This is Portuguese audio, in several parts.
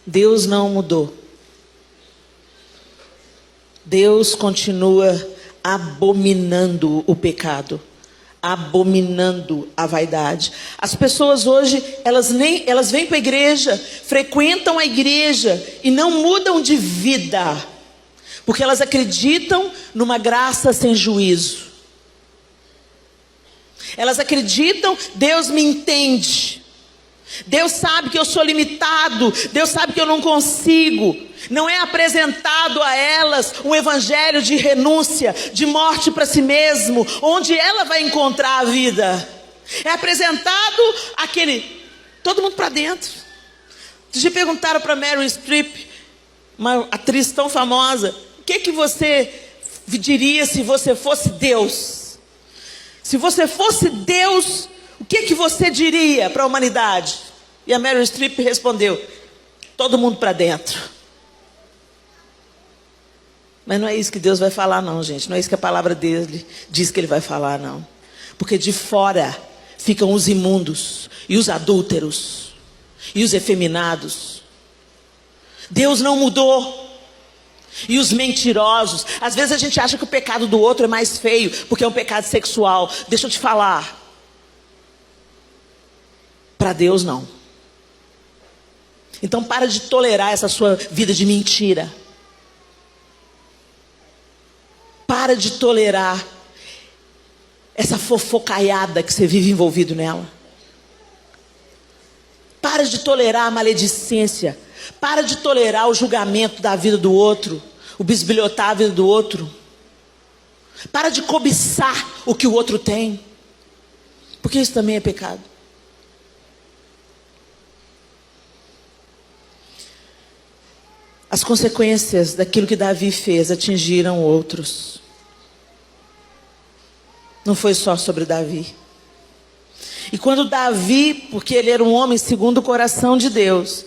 Deus não mudou. Deus continua abominando o pecado, abominando a vaidade. As pessoas hoje, elas vêm para a igreja, frequentam a igreja e não mudam de vida, porque elas acreditam numa graça sem juízo. Elas acreditam, Deus me entende, Deus sabe que eu sou limitado, Deus sabe que eu não consigo. Não é apresentado a elas um evangelho de renúncia, de morte para si mesmo, onde ela vai encontrar a vida. É apresentado aquele, todo mundo para dentro. Já perguntaram para Meryl Streep, uma atriz tão famosa, o que você diria se você fosse Deus? Se você fosse Deus, o que você diria para a humanidade? E a Meryl Streep respondeu, todo mundo para dentro. Mas não é isso que Deus vai falar não, gente. Não é isso que a palavra dele diz que ele vai falar, não. Porque de fora ficam os imundos, e os adúlteros, e os efeminados. Deus não mudou. E os mentirosos. Às vezes a gente acha que o pecado do outro é mais feio, porque é um pecado sexual. Deixa eu te falar. Para Deus não. Então para de tolerar essa sua vida de mentira. Para de tolerar essa fofocaiada que você vive envolvido nela. Para de tolerar a maledicência. Para de tolerar o julgamento da vida do outro, o bisbilhotar a vida do outro. Para de cobiçar o que o outro tem, porque isso também é pecado. As consequências daquilo que Davi fez atingiram outros. Não foi só sobre Davi. E quando Davi, porque ele era um homem segundo o coração de Deus,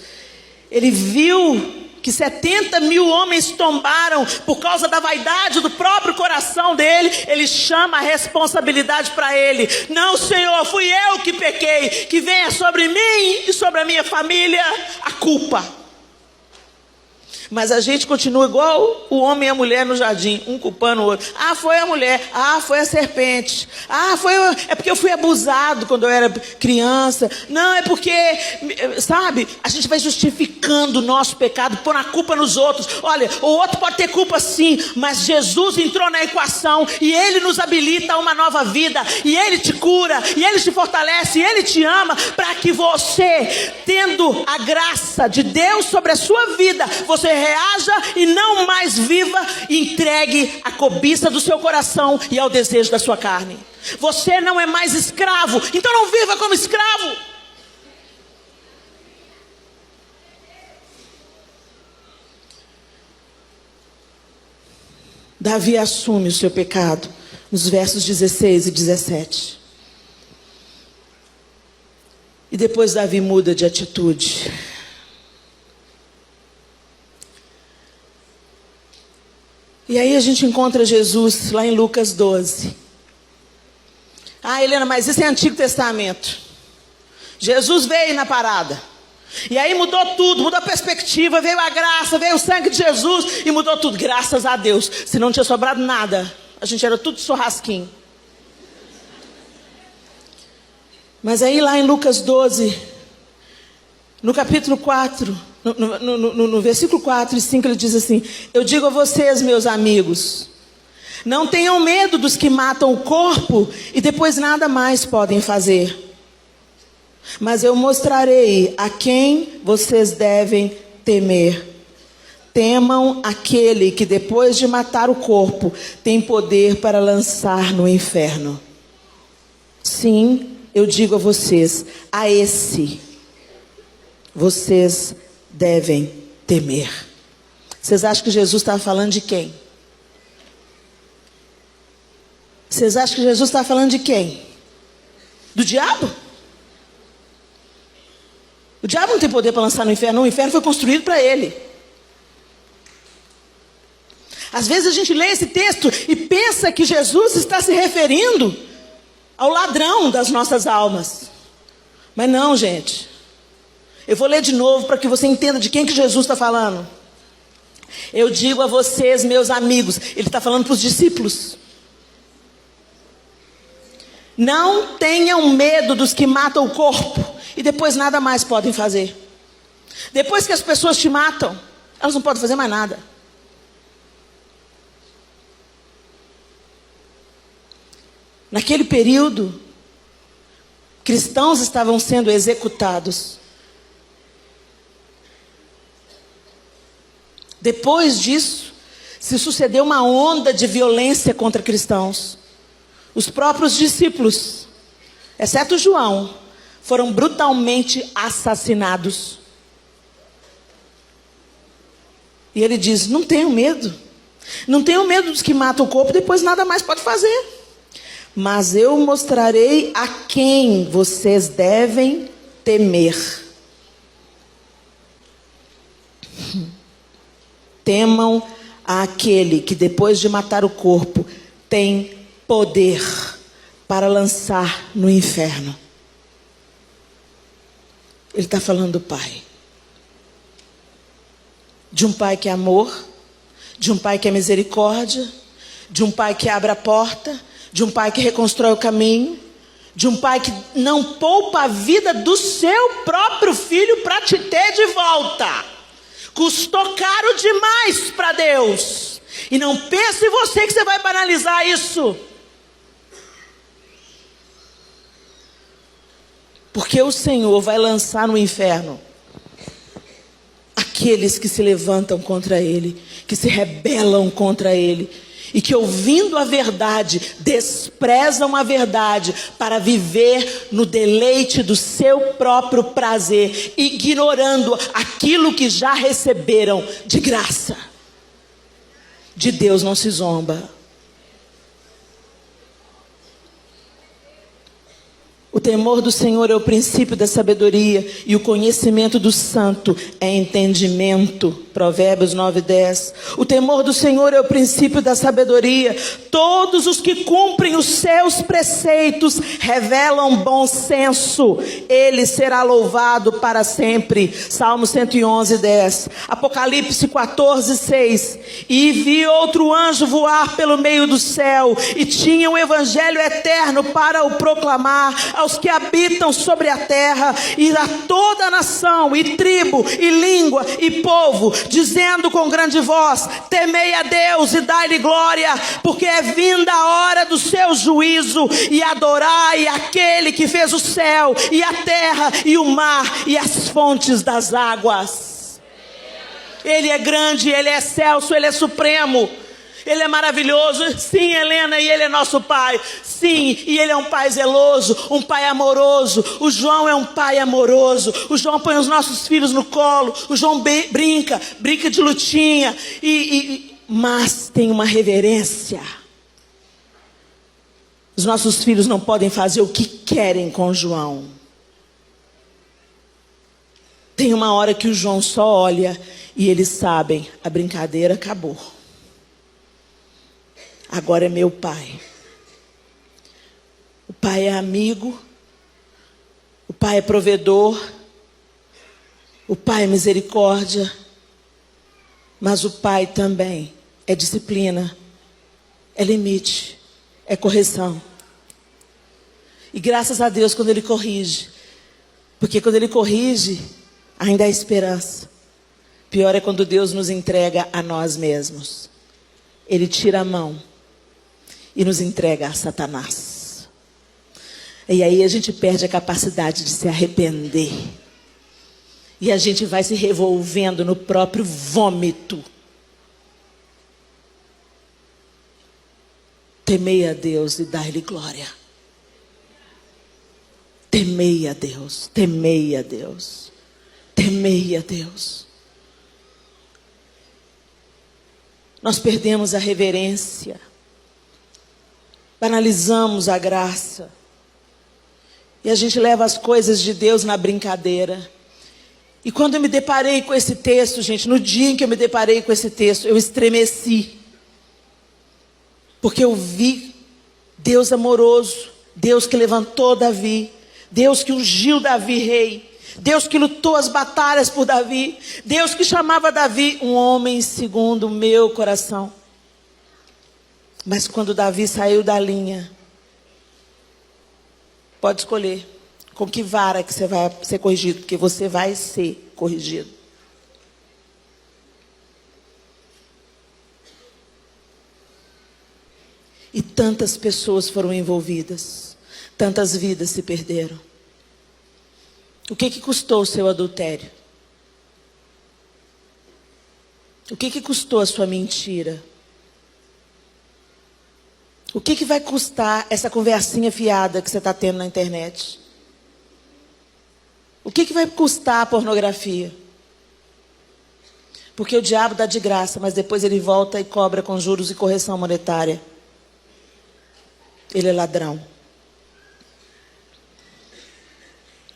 ele viu que 70 mil homens tombaram por causa da vaidade do próprio coração dele, ele chama a responsabilidade para ele. Não, Senhor, fui eu que pequei, que venha sobre mim e sobre a minha família a culpa. Mas a gente continua igual o homem e a mulher no jardim, um culpando o outro. Ah, foi a mulher. Ah, foi a serpente. Ah, é porque eu fui abusado quando eu era criança. Não, é porque, sabe, a gente vai justificando o nosso pecado, pondo a culpa nos outros. Olha, o outro pode ter culpa sim, mas Jesus entrou na equação e Ele nos habilita a uma nova vida. E Ele te cura, e Ele te fortalece, e Ele te ama, para que você, tendo a graça de Deus sobre a sua vida, você reaja e não mais viva entregue à cobiça do seu coração e ao desejo da sua carne. Você não é mais escravo, então não viva como escravo. Davi assume o seu pecado nos versos 16 e 17. E depois Davi muda de atitude. E aí a gente encontra Jesus lá em Lucas 12. Ah, Helena, mas isso é Antigo Testamento. Jesus veio na parada. E aí mudou tudo, mudou a perspectiva, veio a graça, veio o sangue de Jesus e mudou tudo, graças a Deus. Se não tinha sobrado nada, a gente era tudo churrasquinho. Mas aí lá em Lucas 12, no capítulo 4... No versículo 4 e 5 ele diz assim: eu digo a vocês, meus amigos, não tenham medo dos que matam o corpo e depois nada mais podem fazer. Mas eu mostrarei a quem vocês devem temer. Temam aquele que depois de matar o corpo tem poder para lançar no inferno. Sim, eu digo a vocês, a esse vocês devem temer. Vocês acham que Jesus estava falando de quem? Vocês acham que Jesus estava falando de quem? Do diabo? O diabo não tem poder para lançar no inferno. O inferno foi construído para ele. Às vezes a gente lê esse texto e pensa que Jesus está se referindo ao ladrão das nossas almas. Mas não, gente. Eu vou ler de novo para que você entenda de quem que Jesus está falando. Eu digo a vocês, meus amigos, ele está falando para os discípulos. Não tenham medo dos que matam o corpo e depois nada mais podem fazer. Depois que as pessoas te matam, elas não podem fazer mais nada. Naquele período, cristãos estavam sendo executados. Depois disso, se sucedeu uma onda de violência contra cristãos. Os próprios discípulos, exceto João, foram brutalmente assassinados. E ele diz: não tenham medo. Não tenham medo dos que matam o corpo, depois nada mais pode fazer. Mas eu mostrarei a quem vocês devem temer. Temam aquele que depois de matar o corpo tem poder para lançar no inferno. Ele está falando do Pai. De um Pai que é amor, de um Pai que é misericórdia, de um Pai que abre a porta, de um Pai que reconstrói o caminho, de um Pai que não poupa a vida do seu próprio filho para te ter de volta. Custou caro demais para Deus. E não pense você que você vai banalizar isso. Porque o Senhor vai lançar no inferno aqueles que se levantam contra Ele, que se rebelam contra Ele, e que ouvindo a verdade, desprezam a verdade para viver no deleite do seu próprio prazer, ignorando aquilo que já receberam de graça. De Deus não se zomba. O temor do Senhor é o princípio da sabedoria, e o conhecimento do santo é entendimento. Provérbios 9:10. O temor do Senhor é o princípio da sabedoria. Todos os que cumprem os seus preceitos revelam bom senso. Ele será louvado para sempre. Salmo 111:10. Apocalipse 14:6. E vi outro anjo voar pelo meio do céu, e tinha o evangelho eterno para o proclamar aos que habitam sobre a terra, e a toda nação, e tribo, e língua, e povo, dizendo com grande voz: temei a Deus e dai-lhe glória, porque é vinda a hora do seu juízo, e adorai aquele que fez o céu, e a terra, e o mar, e as fontes das águas. Ele é grande, Ele é excelso, Ele é supremo. Ele é maravilhoso. Sim, Helena, e Ele é nosso Pai. Sim, e Ele é um Pai zeloso, um Pai amoroso. O João é um Pai amoroso. O João põe os nossos filhos no colo. O João brinca de lutinha. Mas tem uma reverência. Os nossos filhos não podem fazer o que querem com o João. Tem uma hora que o João só olha e eles sabem: a brincadeira acabou. Agora é meu pai. O pai é amigo. O pai é provedor. O pai é misericórdia. Mas o pai também é disciplina. É limite. É correção. E graças a Deus quando Ele corrige. Porque quando Ele corrige, ainda há esperança. Pior é quando Deus nos entrega a nós mesmos. Ele tira a mão e nos entrega a Satanás. E aí a gente perde a capacidade de se arrepender. E a gente vai se revolvendo no próprio vômito. Temei a Deus e dai-lhe glória. Temei a Deus, temei a Deus, temei a Deus. Nós perdemos a reverência. Banalizamos a graça. E a gente leva as coisas de Deus na brincadeira. E quando eu me deparei com esse texto, gente, no dia em que eu me deparei com esse texto, eu estremeci. Porque eu vi Deus amoroso, Deus que levantou Davi, Deus que ungiu Davi rei, Deus que lutou as batalhas por Davi. Deus que chamava Davi um homem segundo o meu coração. Mas quando Davi saiu da linha, pode escolher com que vara que você vai ser corrigido, porque você vai ser corrigido. E tantas pessoas foram envolvidas, tantas vidas se perderam. O que custou o seu adultério? O que custou a sua mentira? O que vai custar essa conversinha fiada que você está tendo na internet? O que vai custar a pornografia? Porque o diabo dá de graça, mas depois ele volta e cobra com juros e correção monetária. Ele é ladrão.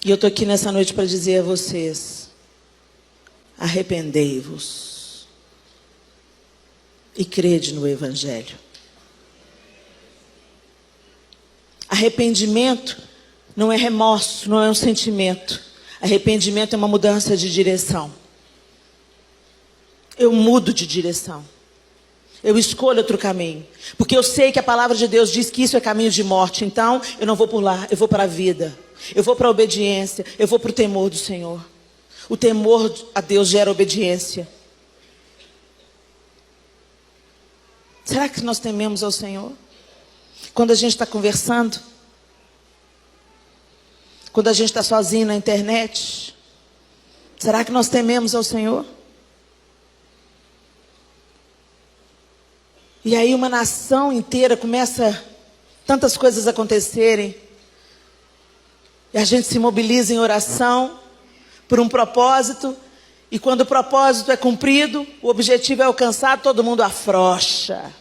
E eu estou aqui nessa noite para dizer a vocês: arrependei-vos e crede no Evangelho. Arrependimento não é remorso, não é um sentimento. Arrependimento é uma mudança de direção. Eu mudo de direção. Eu escolho outro caminho. Porque eu sei que a palavra de Deus diz que isso é caminho de morte. Então, eu não vou por lá, eu vou para a vida. Eu vou para a obediência, eu vou para o temor do Senhor. O temor a Deus gera obediência. Será que nós tememos ao Senhor? Quando a gente está conversando? Quando a gente está sozinho na internet? Será que nós tememos ao Senhor? E aí uma nação inteira começa tantas coisas a acontecerem. E a gente se mobiliza em oração por um propósito. E quando o propósito é cumprido, o objetivo é alcançado, todo mundo afrouxa.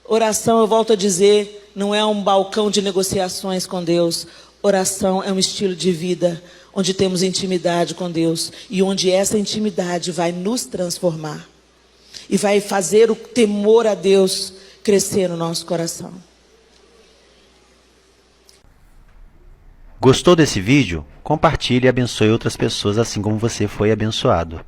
Oração, eu volto a dizer, não é um balcão de negociações com Deus. Oração é um estilo de vida onde temos intimidade com Deus. E onde essa intimidade vai nos transformar. E vai fazer o temor a Deus crescer no nosso coração. Gostou desse vídeo? Compartilhe e abençoe outras pessoas assim como você foi abençoado.